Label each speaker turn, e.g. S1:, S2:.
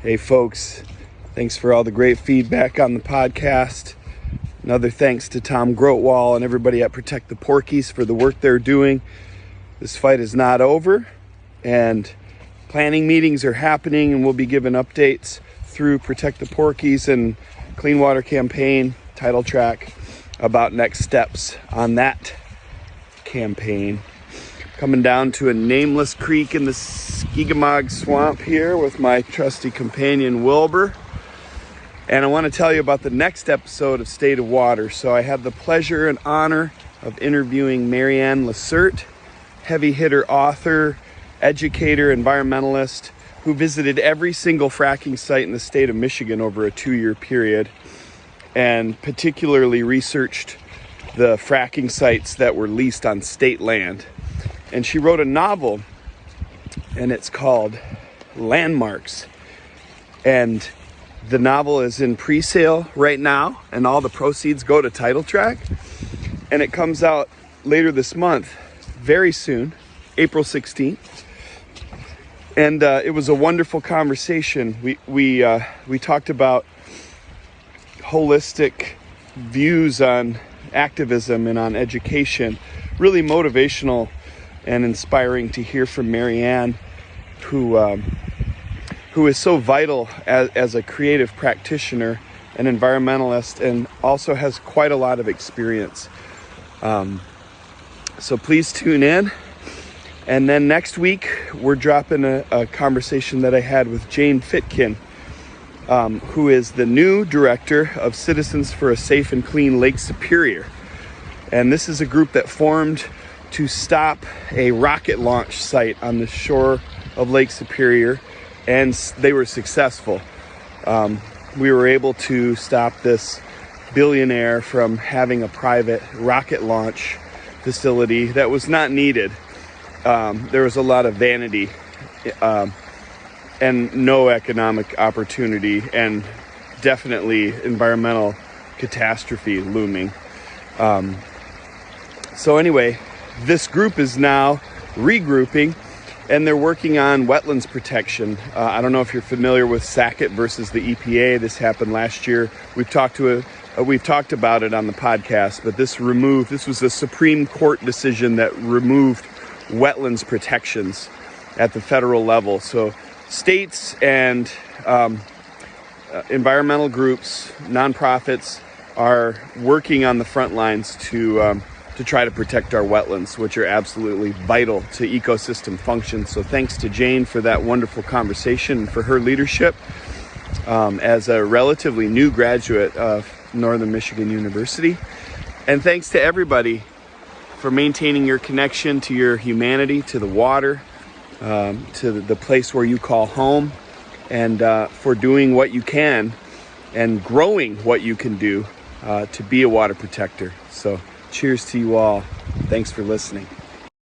S1: Hey folks, thanks for all the great feedback on the podcast. Another thanks to Tom Grotwall and everybody at Protect the Porkies for the work they're doing. This fight is not over, and planning meetings are happening, and we'll be giving updates through Protect the Porkies and Clean Water Campaign title track about next steps on that campaign. Coming down to a nameless creek in the Skeegamog Swamp here with my trusty companion Wilbur. And I want to tell you about the next episode of State of Water. So I had the pleasure and honor of interviewing Marianne Lacerte, heavy hitter author, educator, environmentalist, who visited every single fracking site in the state of Michigan over a 2-year period, and particularly researched the fracking sites that were leased on state land. And she wrote a novel, and it's called Landmarks. And the novel is in pre-sale right now, and all the proceeds go to Title Track. And it comes out later this month, very soon, April 16th. And it was a wonderful conversation. We talked about holistic views on activism and on education, really motivational and inspiring to hear from Marianne, who is so vital as a creative practitioner, an environmentalist, and also has quite a lot of experience. So please tune in. And then next week, we're dropping a conversation that I had with Jane Fitkin, who is the new director of Citizens for a Safe and Clean Lake Superior. And this is a group that formed to stop a rocket launch site on the shore of Lake Superior, and they were successful. We were able to stop this billionaire from having a private rocket launch facility that was not needed. There was a lot of vanity and no economic opportunity, and definitely environmental catastrophe looming. So anyway, this group is now regrouping, and they're working on wetlands protection. I don't know if you're familiar with Sackett versus the EPA. This happened last year. We've talked about it on the podcast, but this was a Supreme Court decision that removed wetlands protections at the federal level. So states and environmental groups, nonprofits, are working on the front lines to try to protect our wetlands, which are absolutely vital to ecosystem function. So thanks to Jane for that wonderful conversation and for her leadership as a relatively new graduate of Northern Michigan University. And thanks to everybody for maintaining your connection to your humanity, to the water, to the place where you call home, and for doing what you can and growing what you can do to be a water protector. So cheers to you all. Thanks for listening.